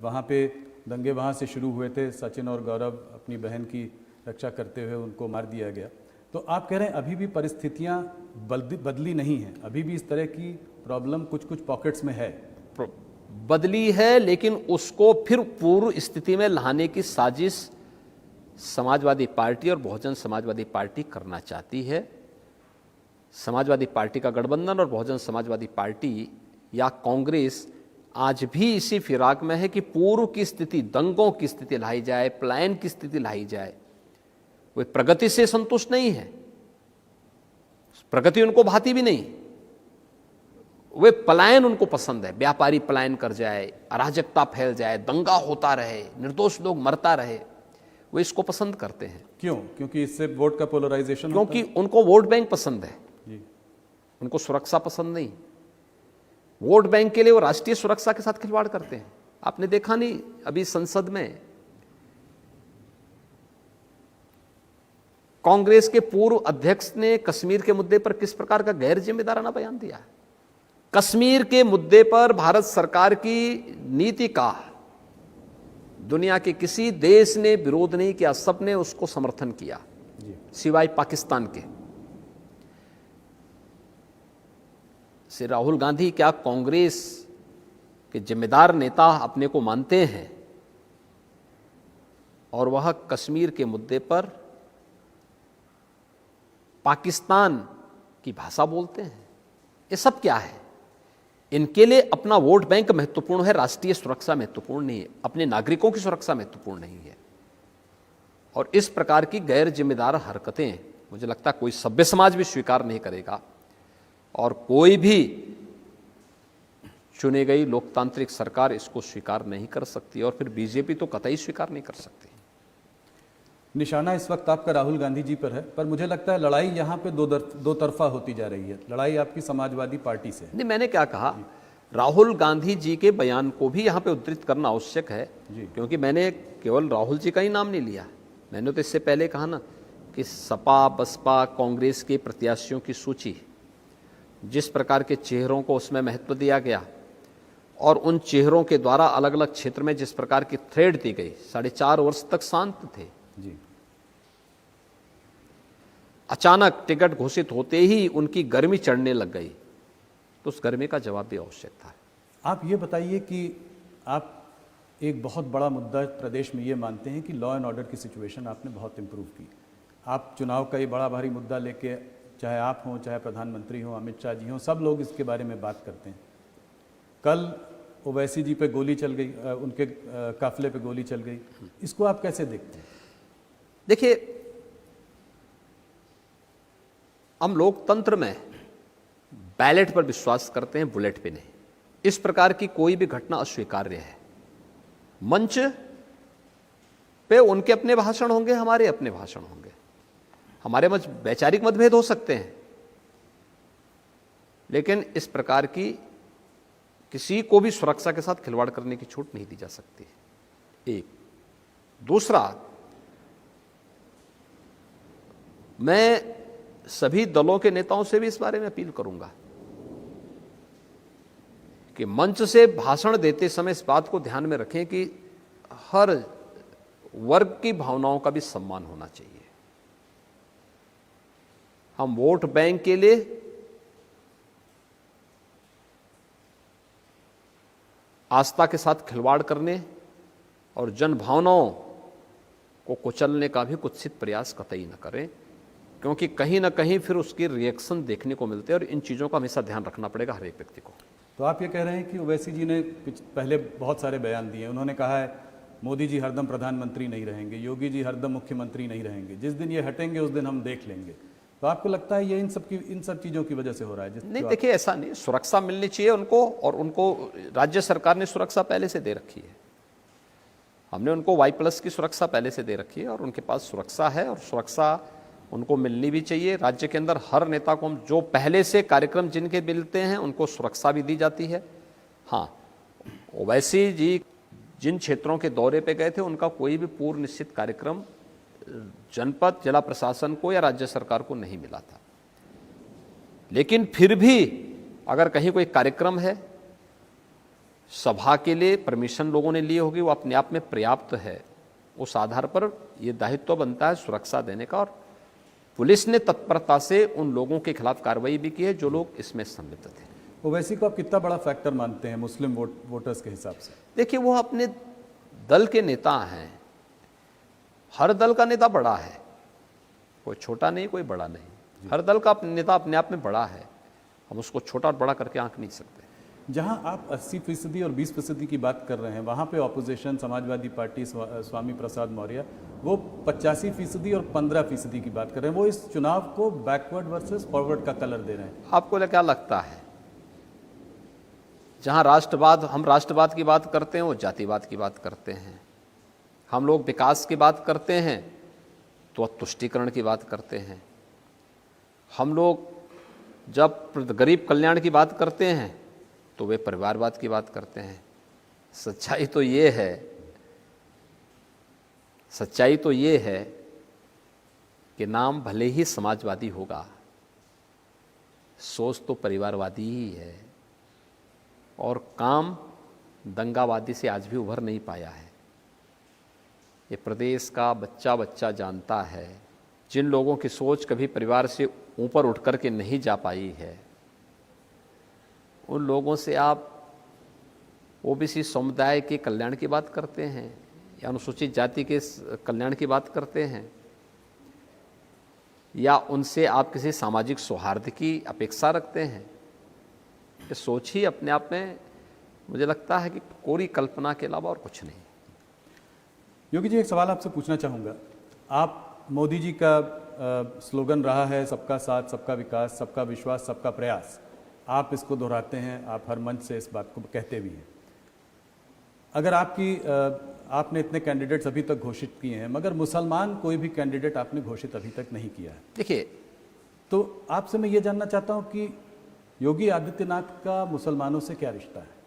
वहाँ पे दंगे वहाँ से शुरू हुए थे। सचिन और गौरव अपनी बहन की रक्षा करते हुए उनको मार दिया गया। तो आप कह रहे हैं अभी भी परिस्थितियाँ बदली नहीं हैं, अभी भी इस तरह की प्रॉब्लम कुछ कुछ पॉकेट्स में है। बदली है, लेकिन उसको फिर पूर्व स्थिति में लाने की साजिश समाजवादी पार्टी और बहुजन समाजवादी पार्टी करना चाहती है। समाजवादी पार्टी का गठबंधन और बहुजन समाजवादी पार्टी या कांग्रेस आज भी इसी फिराक में है कि पूर्व की स्थिति, दंगों की स्थिति लाई जाए, पलायन की स्थिति लाई जाए। वे प्रगति से संतुष्ट नहीं है, प्रगति उनको भाती भी नहीं, वे पलायन उनको पसंद है। व्यापारी पलायन कर जाए, अराजकता फैल जाए, दंगा होता रहे, निर्दोष लोग मरता रहे, वे इसको पसंद करते हैं। क्यों? क्योंकि इससे वोट का पोलराइजेशन, क्योंकि उनको वोट बैंक पसंद है जी। उनको सुरक्षा पसंद नहीं। वोट बैंक के लिए वो राष्ट्रीय सुरक्षा के साथ खिलवाड़ करते हैं। आपने देखा नहीं, अभी संसद में कांग्रेस के पूर्व अध्यक्ष ने कश्मीर के मुद्दे पर किस प्रकार का गैर जिम्मेदाराना बयान दिया। कश्मीर के मुद्दे पर भारत सरकार की नीति का दुनिया के किसी देश ने विरोध नहीं किया, सबने उसको समर्थन किया सिवाय पाकिस्तान के। श्री राहुल गांधी क्या कांग्रेस के जिम्मेदार नेता अपने को मानते हैं और वह कश्मीर के मुद्दे पर पाकिस्तान की भाषा बोलते हैं? ये सब क्या है? इनके लिए अपना वोट बैंक महत्वपूर्ण है, राष्ट्रीय सुरक्षा महत्वपूर्ण नहीं है, अपने नागरिकों की सुरक्षा महत्वपूर्ण नहीं है। और इस प्रकार की गैर जिम्मेदार हरकतें मुझे लगता है कोई सभ्य समाज भी स्वीकार नहीं करेगा और कोई भी चुनी गई लोकतांत्रिक सरकार इसको स्वीकार नहीं कर सकती, और फिर बीजेपी तो कतई स्वीकार नहीं कर सकती। निशाना इस वक्त आपका राहुल गांधी जी पर है, पर मुझे लगता है लड़ाई यहाँ पे दो तरफा होती जा रही है। लड़ाई आपकी समाजवादी पार्टी से। नहीं, मैंने क्या कहा, राहुल गांधी जी के बयान को भी यहाँ पे उद्धृत करना आवश्यक है, क्योंकि मैंने केवल राहुल जी का ही नाम नहीं लिया। मैंने तो इससे पहले कहा ना कि सपा, बसपा, कांग्रेस के प्रत्याशियों की सूची, जिस प्रकार के चेहरों को उसमें महत्व दिया गया और उन चेहरों के द्वारा अलग अलग क्षेत्र में जिस प्रकार की थ्रेड दी गई, 4.5 वर्ष तक शांत थे जी। अचानक टिकट घोषित होते ही उनकी गर्मी चढ़ने लग गई, तो उस गर्मी का जवाब भी आवश्यक था। आप ये बताइए कि आप एक बहुत बड़ा मुद्दा प्रदेश में ये मानते हैं कि लॉ एंड ऑर्डर की सिचुएशन आपने बहुत इम्प्रूव की। आप चुनाव का ये बड़ा भारी मुद्दा लेके, चाहे आप हों, चाहे प्रधानमंत्री हों, अमित शाह जी हों, सब लोग इसके बारे में बात करते हैं। कल ओवैसी जी पे गोली चल गई, उनके काफिले पे गोली चल गई, इसको आप कैसे देखते हैं? देखिए, हम लोकतंत्र में बैलेट पर विश्वास करते हैं, बुलेट पे नहीं। इस प्रकार की कोई भी घटना अस्वीकार्य है। मंच पे उनके अपने भाषण होंगे, हमारे अपने भाषण होंगे, हमारे वैचारिक मतभेद हो सकते हैं, लेकिन इस प्रकार की किसी को भी सुरक्षा के साथ खिलवाड़ करने की छूट नहीं दी जा सकती। एक दूसरा, मैं सभी दलों के नेताओं से भी इस बारे में अपील करूंगा कि मंच से भाषण देते समय इस बात को ध्यान में रखें कि हर वर्ग की भावनाओं का भी सम्मान होना चाहिए। हम वोट बैंक के लिए आस्था के साथ खिलवाड़ करने और जन भावनाओं को कुचलने का भी कुत्सित प्रयास कतई न करें, क्योंकि कहीं ना कहीं फिर उसकी रिएक्शन देखने को मिलते हैं और इन चीज़ों का हमेशा ध्यान रखना पड़ेगा हर एक व्यक्ति को। तो आप ये कह रहे हैं कि ओवैसी जी ने पहले बहुत सारे बयान दिए। उन्होंने कहा है मोदी जी हरदम प्रधानमंत्री नहीं रहेंगे, योगी जी हरदम मुख्यमंत्री नहीं रहेंगे, जिस दिन ये हटेंगे उस दिन हम देख लेंगे। तो आपको लगता है ये इन सब चीज़ों की वजह से हो रहा है? नहीं, देखिए, ऐसा नहीं, सुरक्षा मिलनी चाहिए उनको, और उनको राज्य सरकार ने सुरक्षा पहले से दे रखी है। हमने उनको Y+ की सुरक्षा पहले से दे रखी है और उनके पास सुरक्षा है, और सुरक्षा उनको मिलनी भी चाहिए। राज्य के अंदर हर नेता को हम जो पहले से कार्यक्रम जिनके मिलते हैं उनको सुरक्षा भी दी जाती है। हाँ, ओवैसी जी जिन क्षेत्रों के दौरे पे गए थे उनका कोई भी पूर्व निश्चित कार्यक्रम जनपद, जिला प्रशासन को या राज्य सरकार को नहीं मिला था। लेकिन फिर भी अगर कहीं कोई कार्यक्रम है, सभा के लिए परमिशन लोगों ने ली होगी, वो अपने आप में पर्याप्त है। उस आधार पर ये दायित्व बनता है सुरक्षा देने का, और पुलिस ने तत्परता से उन लोगों के खिलाफ कार्रवाई भी की है जो लोग इसमें संलिप्त थे। ओवैसी को आप कितना बड़ा फैक्टर मानते हैं मुस्लिम वोटर्स के हिसाब से? देखिए, वो अपने दल के नेता हैं, हर दल का नेता बड़ा है, कोई छोटा नहीं कोई बड़ा नहीं, हर दल का नेता अपने आप में बड़ा है, हम उसको छोटा और बड़ा करके आंक नहीं सकते। जहां आप 80% और 20% की बात कर रहे हैं, वहां पे ऑपोजिशन समाजवादी पार्टी स्वामी प्रसाद मौर्य वो 85% और 15% की बात कर रहे हैं। वो इस चुनाव को बैकवर्ड वर्सेस फॉरवर्ड का कलर दे रहे हैं। आपको क्या लगता है, जहां राष्ट्रवाद, हम राष्ट्रवाद की बात करते हैं, वो जातिवाद की बात करते हैं। हम लोग विकास की बात करते हैं तो तुष्टीकरण की बात करते हैं। हम लोग जब गरीब कल्याण की बात करते हैं तो वे परिवारवाद की बात करते हैं। सच्चाई तो ये है कि नाम भले ही समाजवादी होगा, सोच तो परिवारवादी ही है, और काम दंगावादी से आज भी उभर नहीं पाया है। ये प्रदेश का बच्चा बच्चा जानता है। जिन लोगों की सोच कभी परिवार से ऊपर उठ कर के नहीं जा पाई है, उन लोगों से आप ओबीसी समुदाय के कल्याण की बात करते हैं या अनुसूचित जाति के कल्याण की बात करते हैं, या उनसे आप किसी सामाजिक सौहार्द की अपेक्षा रखते हैं? ये सोच ही अपने आप में मुझे लगता है कि कोरी कल्पना के अलावा और कुछ नहीं। योगी जी, एक सवाल आपसे पूछना चाहूँगा। आप मोदी जी का स्लोगन रहा है सबका साथ, सबका विकास, सबका विश्वास, सबका प्रयास, आप इसको दोहराते हैं, आप हर मंच से इस बात को कहते भी हैं। अगर आपने इतने कैंडिडेट्स अभी तक घोषित किए हैं, मगर मुसलमान कोई भी कैंडिडेट आपने घोषित अभी तक नहीं किया है। देखिए, तो आपसे मैं ये जानना चाहता हूँ कि योगी आदित्यनाथ का मुसलमानों से क्या रिश्ता है?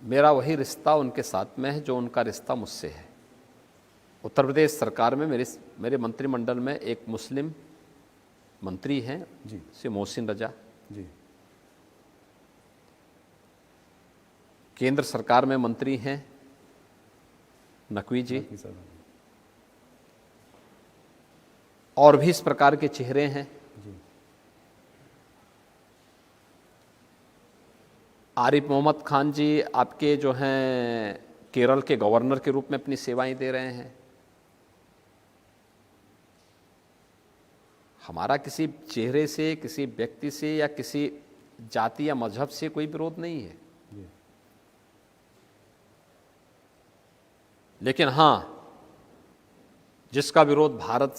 मेरा वही रिश्ता उनके साथ में है जो उनका रिश्ता मुझसे है। उत्तर प्रदेश सरकार में मेरे मंत्रिमंडल में एक मुस्लिम मंत्री हैं जी, श्री मोहसिन रजा जी। केंद्र सरकार में मंत्री हैं नकवी जी, और भी इस प्रकार के चेहरे हैं। जी। आरिफ मोहम्मद खान जी आपके जो हैं केरल के गवर्नर के रूप में अपनी सेवाएं दे रहे हैं। हमारा किसी चेहरे से, किसी व्यक्ति से या किसी जाति या मजहब से कोई विरोध नहीं है। लेकिन हाँ, जिसका विरोध भारत से